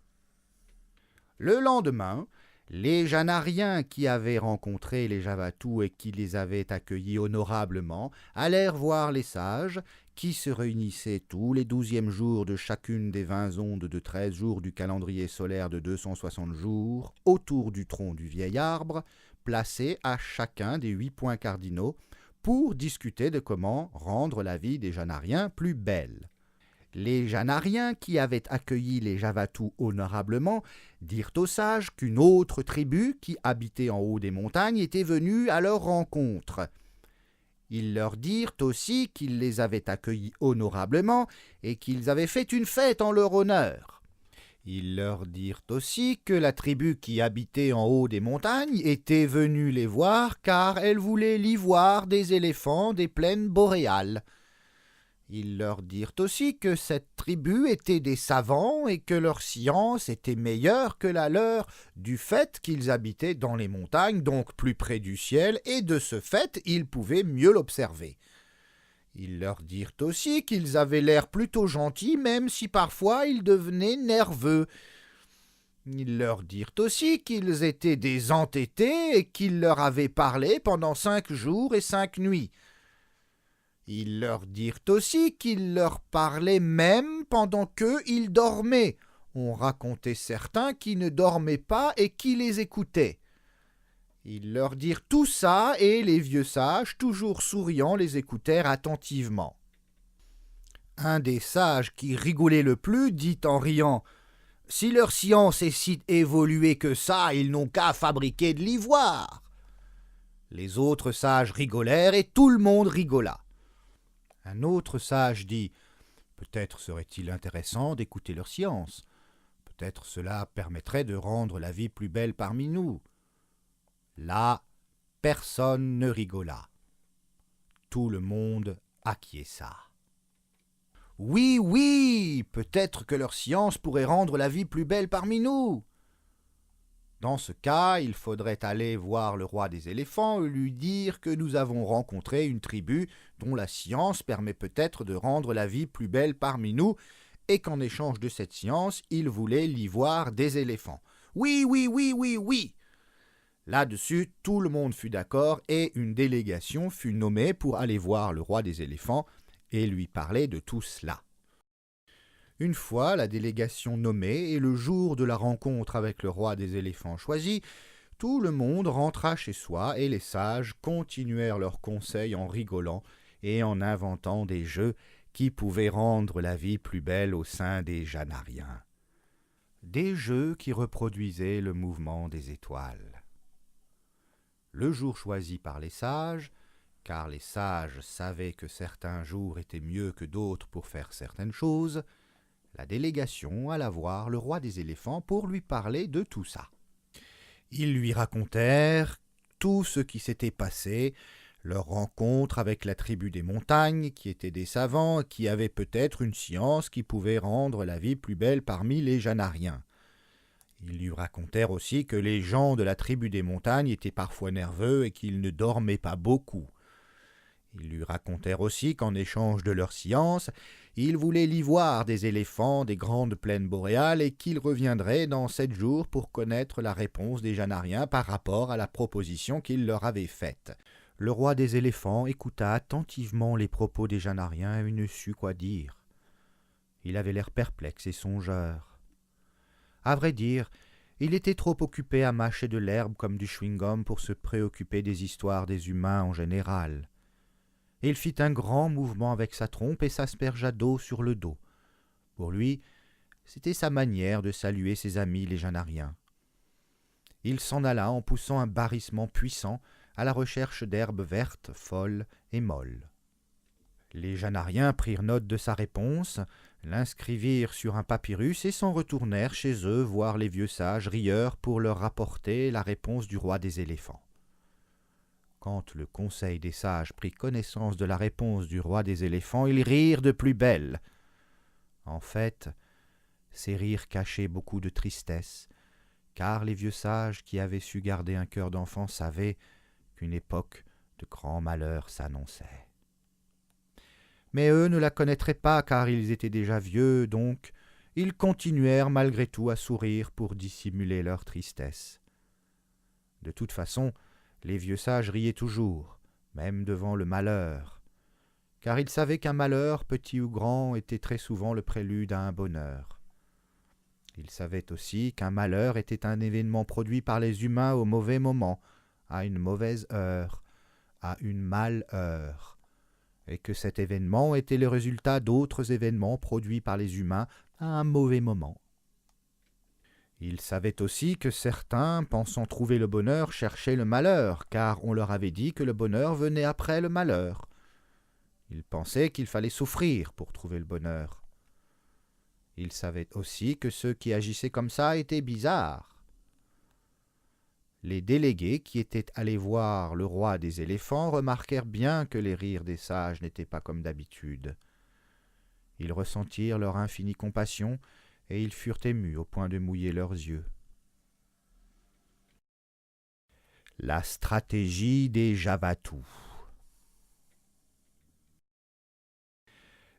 Le lendemain, les Janariens qui avaient rencontré les Javatous et qui les avaient accueillis honorablement allèrent voir les sages, qui se réunissaient tous les 12e jours de chacune des 20 ondes de 13 jours du calendrier solaire de 260 jours, autour du tronc du vieil arbre, placé à chacun des 8 points cardinaux, pour discuter de comment rendre la vie des Janariens plus belle. Les Janariens, qui avaient accueilli les Javatous honorablement, dirent aux sages qu'une autre tribu, qui habitait en haut des montagnes, était venue à leur rencontre. Ils leur dirent aussi qu'ils les avaient accueillis honorablement et qu'ils avaient fait une fête en leur honneur. Ils leur dirent aussi que la tribu qui habitait en haut des montagnes était venue les voir car elle voulait l'ivoire des éléphants des plaines boréales. Ils leur dirent aussi que cette tribu était des savants et que leur science était meilleure que la leur, du fait qu'ils habitaient dans les montagnes, donc plus près du ciel, et de ce fait ils pouvaient mieux l'observer. Ils leur dirent aussi qu'ils avaient l'air plutôt gentils, même si parfois ils devenaient nerveux. Ils leur dirent aussi qu'ils étaient des entêtés et qu'ils leur avaient parlé pendant 5 jours et 5 nuits. Ils leur dirent aussi qu'ils leur parlaient même pendant qu'eux ils dormaient. On racontait certains qui ne dormaient pas et qui les écoutaient. Ils leur dirent tout ça et les vieux sages, toujours souriants, les écoutèrent attentivement. Un des sages qui rigolait le plus dit en riant « Si leur science est si évoluée que ça, ils n'ont qu'à fabriquer de l'ivoire !» Les autres sages rigolèrent et tout le monde rigola. Un autre sage dit « Peut-être serait-il intéressant d'écouter leur science. Peut-être cela permettrait de rendre la vie plus belle parmi nous. » Là, personne ne rigola. Tout le monde acquiesça. « Oui, oui, peut-être que leur science pourrait rendre la vie plus belle parmi nous. » Dans ce cas, il faudrait aller voir le roi des éléphants et lui dire que nous avons rencontré une tribu dont la science permet peut-être de rendre la vie plus belle parmi nous, et qu'en échange de cette science, il voulait l'ivoire des éléphants. Oui, oui, oui, oui, oui. Là-dessus, tout le monde fut d'accord et une délégation fut nommée pour aller voir le roi des éléphants et lui parler de tout cela. Une fois la délégation nommée et le jour de la rencontre avec le roi des éléphants choisi, tout le monde rentra chez soi et les sages continuèrent leurs conseils en rigolant et en inventant des jeux qui pouvaient rendre la vie plus belle au sein des Janariens. Des jeux qui reproduisaient le mouvement des étoiles. Le jour choisi par les sages, car les sages savaient que certains jours étaient mieux que d'autres pour faire certaines choses, la délégation alla voir le roi des éléphants pour lui parler de tout ça. Ils lui racontèrent tout ce qui s'était passé, leur rencontre avec la tribu des montagnes, qui étaient des savants, qui avaient peut-être une science qui pouvait rendre la vie plus belle parmi les Janariens. Ils lui racontèrent aussi que les gens de la tribu des montagnes étaient parfois nerveux et qu'ils ne dormaient pas beaucoup. Ils lui racontèrent aussi qu'en échange de leur science, ils voulaient l'ivoire des éléphants des grandes plaines boréales et qu'ils reviendraient dans 7 jours pour connaître la réponse des Janariens par rapport à la proposition qu'ils leur avaient faite. Le roi des éléphants écouta attentivement les propos des Janariens et ne sut quoi dire. Il avait l'air perplexe et songeur. À vrai dire, il était trop occupé à mâcher de l'herbe comme du chewing-gum pour se préoccuper des histoires des humains en général. Il fit un grand mouvement avec sa trompe et s'aspergea d'eau sur le dos. Pour lui, c'était sa manière de saluer ses amis les Janariens. Il s'en alla en poussant un barrissement puissant à la recherche d'herbes vertes, folles et molles. Les Janariens prirent note de sa réponse, l'inscrivirent sur un papyrus et s'en retournèrent chez eux voir les vieux sages rieurs pour leur rapporter la réponse du roi des éléphants. Quand le conseil des sages prit connaissance de la réponse du roi des éléphants, ils rirent de plus belle. En fait, ces rires cachaient beaucoup de tristesse, car les vieux sages qui avaient su garder un cœur d'enfant savaient qu'une époque de grand malheur s'annonçait. Mais eux ne la connaîtraient pas, car ils étaient déjà vieux, donc ils continuèrent malgré tout à sourire pour dissimuler leur tristesse. De toute façon, les vieux sages riaient toujours, même devant le malheur, car ils savaient qu'un malheur, petit ou grand, était très souvent le prélude à un bonheur. Ils savaient aussi qu'un malheur était un événement produit par les humains au mauvais moment, à une mauvaise heure, à une malheure, et que cet événement était le résultat d'autres événements produits par les humains à un mauvais moment. Ils savaient aussi que certains, pensant trouver le bonheur, cherchaient le malheur, car on leur avait dit que le bonheur venait après le malheur. Ils pensaient qu'il fallait souffrir pour trouver le bonheur. Ils savaient aussi que ceux qui agissaient comme ça étaient bizarres. Les délégués qui étaient allés voir le roi des éléphants remarquèrent bien que les rires des sages n'étaient pas comme d'habitude. Ils ressentirent leur infinie compassion et ils furent émus au point de mouiller leurs yeux. La stratégie des Javatous.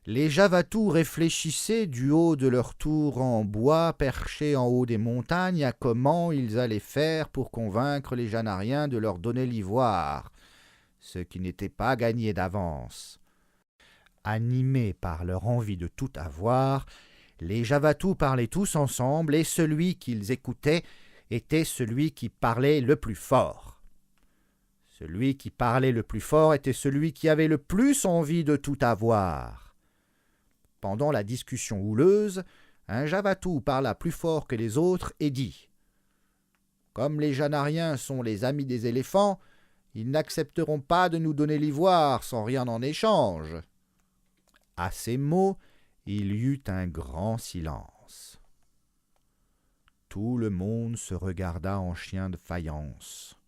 Les Javatous réfléchissaient du haut de leur tour en bois perché en haut des montagnes à comment ils allaient faire pour convaincre les Janariens de leur donner l'ivoire, ce qui n'était pas gagné d'avance. Animés par leur envie de tout avoir, les Javatous parlaient tous ensemble et celui qu'ils écoutaient était celui qui parlait le plus fort. Celui qui parlait le plus fort était celui qui avait le plus envie de tout avoir. Pendant la discussion houleuse, un Javatou parla plus fort que les autres et dit « Comme les Janariens sont les amis des éléphants, ils n'accepteront pas de nous donner l'ivoire sans rien en échange. » À ces mots, il y eut un grand silence. Tout le monde se regarda en chien de faïence.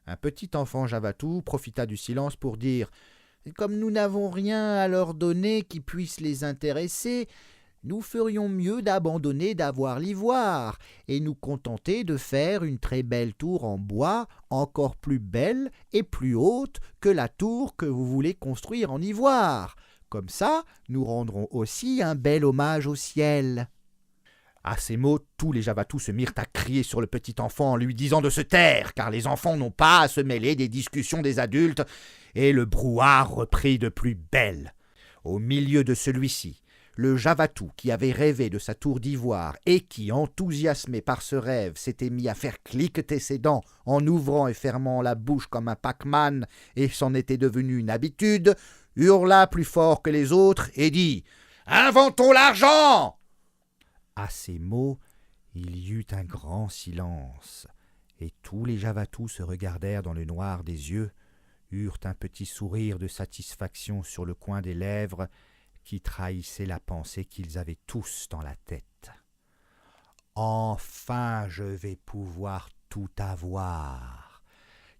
Un petit enfant Javatou profita du silence pour dire « Comme nous n'avons rien à leur donner qui puisse les intéresser, nous ferions mieux d'abandonner d'avoir l'ivoire et nous contenter de faire une très belle tour en bois, encore plus belle et plus haute que la tour que vous voulez construire en ivoire. Comme ça, nous rendrons aussi un bel hommage au ciel. » À ces mots, tous les Javatous se mirent à crier sur le petit enfant en lui disant de se taire, car les enfants n'ont pas à se mêler des discussions des adultes, et le brouhaha reprit de plus belle. Au milieu de celui-ci, le Javatou qui avait rêvé de sa tour d'ivoire et qui, enthousiasmé par ce rêve, s'était mis à faire cliqueter ses dents en ouvrant et fermant la bouche comme un Pac-Man et s'en était devenu une habitude, hurla plus fort que les autres et dit « Inventons l'argent !» À ces mots, il y eut un grand silence, et tous les Javatous se regardèrent dans le noir des yeux, eurent un petit sourire de satisfaction sur le coin des lèvres qui trahissait la pensée qu'ils avaient tous dans la tête. « Enfin je vais pouvoir tout avoir !»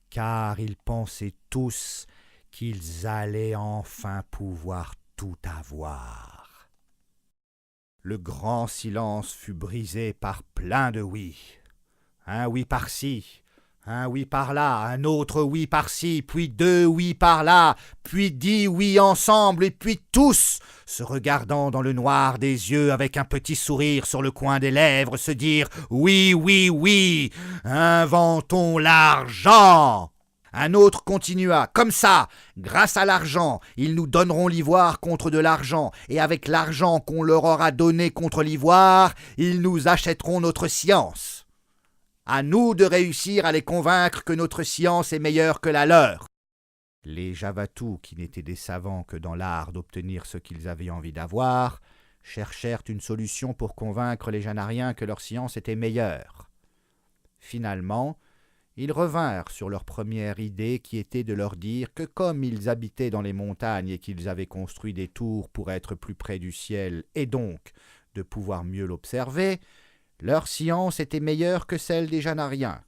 Car ils pensaient tous qu'ils allaient enfin pouvoir tout avoir. Le grand silence fut brisé par plein de oui. Un oui par-ci, un oui par-là, un autre oui par-ci, puis 2 oui par-là, puis 10 oui ensemble, et puis tous, se regardant dans le noir des yeux avec un petit sourire sur le coin des lèvres, se dirent « Oui, oui, oui, inventons l'argent !» Un autre continua, « Comme ça, grâce à l'argent, ils nous donneront l'ivoire contre de l'argent, et avec l'argent qu'on leur aura donné contre l'ivoire, ils nous achèteront notre science. À nous de réussir à les convaincre que notre science est meilleure que la leur. » Les Javatous, qui n'étaient des savants que dans l'art d'obtenir ce qu'ils avaient envie d'avoir, cherchèrent une solution pour convaincre les Janariens que leur science était meilleure. Finalement, ils revinrent sur leur première idée qui était de leur dire que comme ils habitaient dans les montagnes et qu'ils avaient construit des tours pour être plus près du ciel et donc de pouvoir mieux l'observer, leur science était meilleure que celle des Janariens.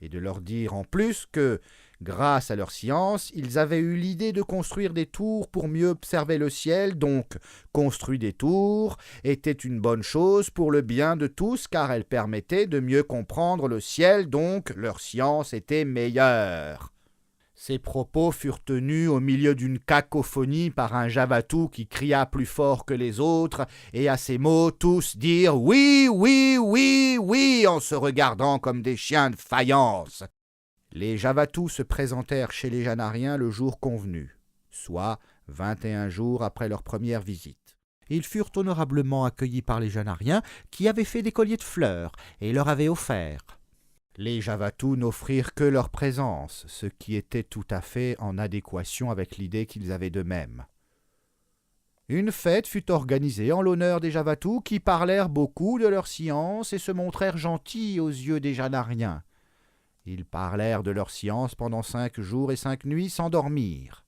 Et de leur dire en plus que, grâce à leur science, ils avaient eu l'idée de construire des tours pour mieux observer le ciel, donc construire des tours était une bonne chose pour le bien de tous, car elle permettait de mieux comprendre le ciel, donc leur science était meilleure. Ces propos furent tenus au milieu d'une cacophonie par un Javatou qui cria plus fort que les autres, et à ces mots tous dirent « Oui, oui, oui, oui » en se regardant comme des chiens de faïence. Les Javatous se présentèrent chez les Janariens le jour convenu, soit 21 jours après leur première visite. Ils furent honorablement accueillis par les Janariens qui avaient fait des colliers de fleurs et leur avaient offert. Les Javatous n'offrirent que leur présence, ce qui était tout à fait en adéquation avec l'idée qu'ils avaient d'eux-mêmes. Une fête fut organisée en l'honneur des Javatous qui parlèrent beaucoup de leur science et se montrèrent gentils aux yeux des Janariens. Ils parlèrent de leur science pendant 5 jours et 5 nuits sans dormir.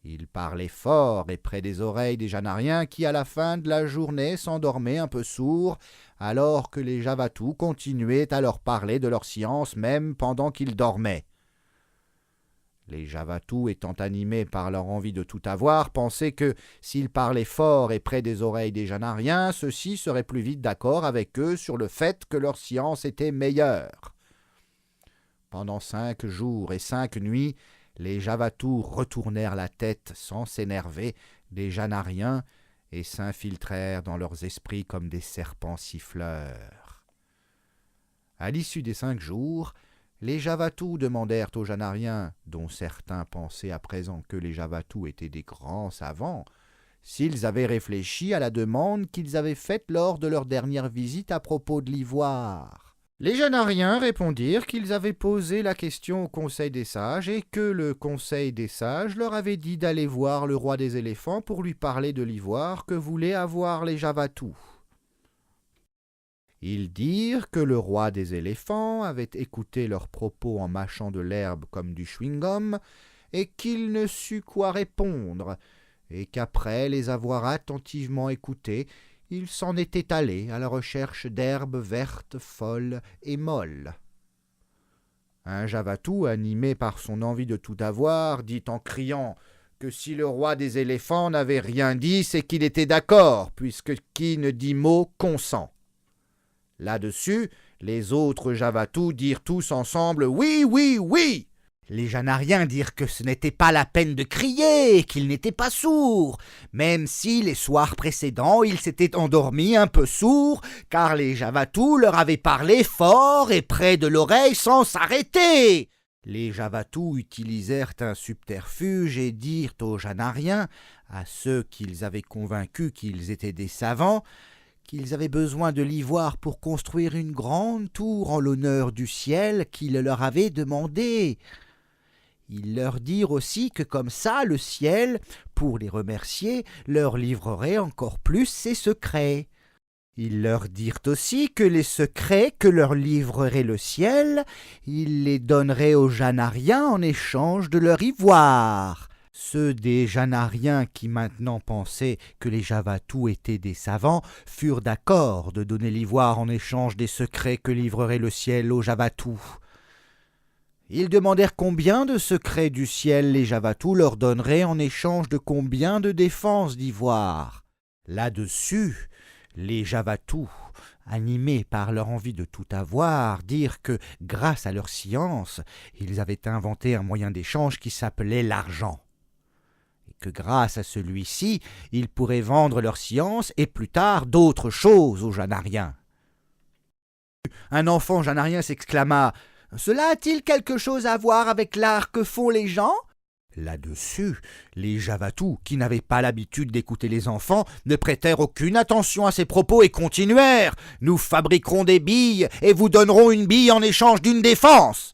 Ils parlaient fort et près des oreilles des Janariens qui, à la fin de la journée, s'endormaient un peu sourds, alors que les Javatous continuaient à leur parler de leur science même pendant qu'ils dormaient. Les Javatous, étant animés par leur envie de tout avoir, pensaient que, s'ils parlaient fort et près des oreilles des Janariens, ceux-ci seraient plus vite d'accord avec eux sur le fait que leur science était meilleure. Pendant 5 jours et 5 nuits, les Javatous retournèrent la tête sans s'énerver des Janariens et s'infiltrèrent dans leurs esprits comme des serpents siffleurs. À l'issue des 5 jours, les Javatous demandèrent aux Janariens, dont certains pensaient à présent que les Javatous étaient des grands savants, s'ils avaient réfléchi à la demande qu'ils avaient faite lors de leur dernière visite à propos de l'ivoire. Les Janariens répondirent qu'ils avaient posé la question au Conseil des sages et que le Conseil des sages leur avait dit d'aller voir le roi des éléphants pour lui parler de l'ivoire que voulaient avoir les Javatous. Ils dirent que le roi des éléphants avait écouté leurs propos en mâchant de l'herbe comme du chewing-gum et qu'il ne sut quoi répondre, et qu'après les avoir attentivement écoutés, il s'en était allé à la recherche d'herbes vertes, folles et molles. Un Javatou, animé par son envie de tout avoir, dit en criant que si le roi des éléphants n'avait rien dit, c'est qu'il était d'accord, puisque qui ne dit mot consent. Là-dessus, les autres Javatous dirent tous ensemble « Oui, oui, oui !» Les Janariens dirent que ce n'était pas la peine de crier, qu'ils n'étaient pas sourds, même si les soirs précédents ils s'étaient endormis un peu sourds, car les Javatous leur avaient parlé fort et près de l'oreille sans s'arrêter. Les Javatous utilisèrent un subterfuge et dirent aux Janariens, à ceux qu'ils avaient convaincus qu'ils étaient des savants, qu'ils avaient besoin de l'ivoire pour construire une grande tour en l'honneur du ciel qu'ils leur avaient demandé. Ils leur dirent aussi que comme ça, le ciel, pour les remercier, leur livrerait encore plus ses secrets. Ils leur dirent aussi que les secrets que leur livrerait le ciel, ils les donneraient aux Janariens en échange de leur ivoire. Ceux des Janariens qui maintenant pensaient que les Javatous étaient des savants furent d'accord de donner l'ivoire en échange des secrets que livrerait le ciel aux Javatous. Ils demandèrent combien de secrets du ciel les Javatous leur donneraient en échange de combien de défenses d'ivoire. Là-dessus, les Javatous, animés par leur envie de tout avoir, dirent que, grâce à leur science, ils avaient inventé un moyen d'échange qui s'appelait l'argent, et que grâce à celui-ci, ils pourraient vendre leur science et plus tard d'autres choses aux Janariens. Un enfant janarien s'exclama « Cela a-t-il quelque chose à voir avec l'art que font les gens ?» Là-dessus, les Javatous, qui n'avaient pas l'habitude d'écouter les enfants, ne prêtèrent aucune attention à ces propos et continuèrent « Nous fabriquerons des billes et vous donnerons une bille en échange d'une défense.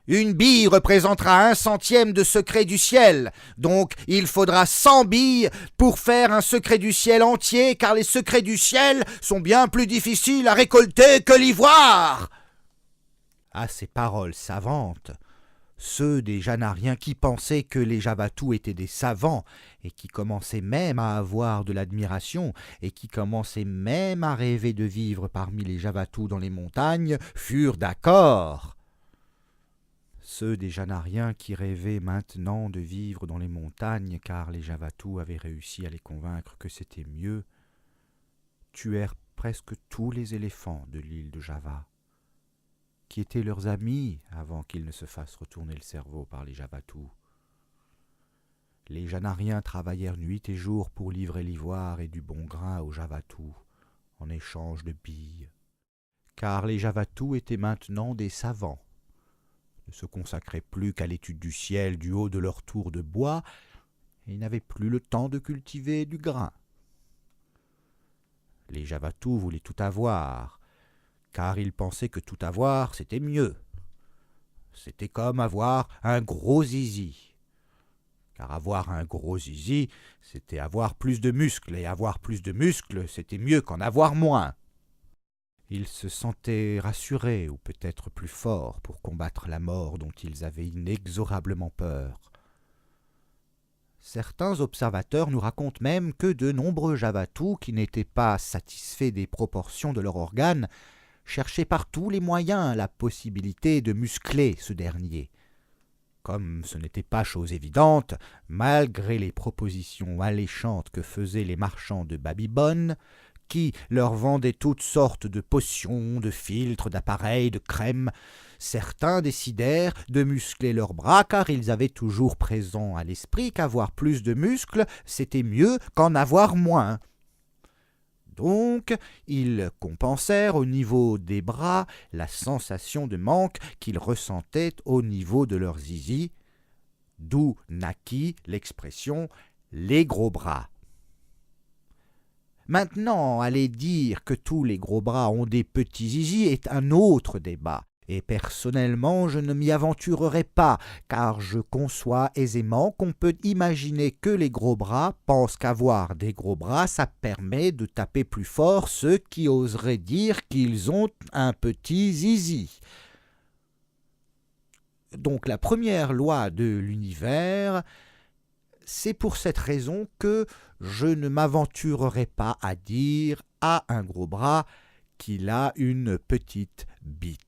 Une bille représentera 1/100 de secret du ciel, donc il faudra 100 billes pour faire un secret du ciel entier, car les secrets du ciel sont bien plus difficiles à récolter que l'ivoire. » À ces paroles savantes, ceux des Janariens qui pensaient que les Javatous étaient des savants et qui commençaient même à avoir de l'admiration et qui commençaient même à rêver de vivre parmi les Javatous dans les montagnes furent d'accord. Ceux des Janariens qui rêvaient maintenant de vivre dans les montagnes car les Javatous avaient réussi à les convaincre que c'était mieux, tuèrent presque tous les éléphants de l'île de Java. qui étaient leurs amis avant qu'ils ne se fassent retourner le cerveau par les Javatous. Les Janariens travaillèrent nuit et jour pour livrer l'ivoire et du bon grain aux Javatous, en échange de billes. Car les Javatous étaient maintenant des savants, ne se consacraient plus qu'à l'étude du ciel du haut de leur tour de bois, et n'avaient plus le temps de cultiver du grain. Les Javatous voulaient tout avoir, car ils pensaient que tout avoir, c'était mieux. C'était comme avoir un gros zizi. Car avoir un gros zizi, c'était avoir plus de muscles, et avoir plus de muscles, c'était mieux qu'en avoir moins. Ils se sentaient rassurés, ou peut-être plus forts, pour combattre la mort dont ils avaient inexorablement peur. Certains observateurs nous racontent même que de nombreux Javatous, qui n'étaient pas satisfaits des proportions de leur organe, cherchaient par tous les moyens la possibilité de muscler ce dernier. Comme ce n'était pas chose évidente, malgré les propositions alléchantes que faisaient les marchands de Babybone, qui leur vendaient toutes sortes de potions, de filtres, d'appareils, de crèmes, certains décidèrent de muscler leurs bras, car ils avaient toujours présent à l'esprit qu'avoir plus de muscles, c'était mieux qu'en avoir moins. Donc, ils compensèrent au niveau des bras la sensation de manque qu'ils ressentaient au niveau de leurs zizi, d'où naquit l'expression « les gros bras ». Maintenant, aller dire que tous les gros bras ont des petits zizi est un autre débat, et personnellement je ne m'y aventurerai pas, car je conçois aisément qu'on peut imaginer que les gros bras pensent qu'avoir des gros bras, ça permet de taper plus fort ceux qui oseraient dire qu'ils ont un petit zizi. Donc la première loi de l'univers, c'est pour cette raison que je ne m'aventurerai pas à dire à un gros bras qu'il a une petite bite.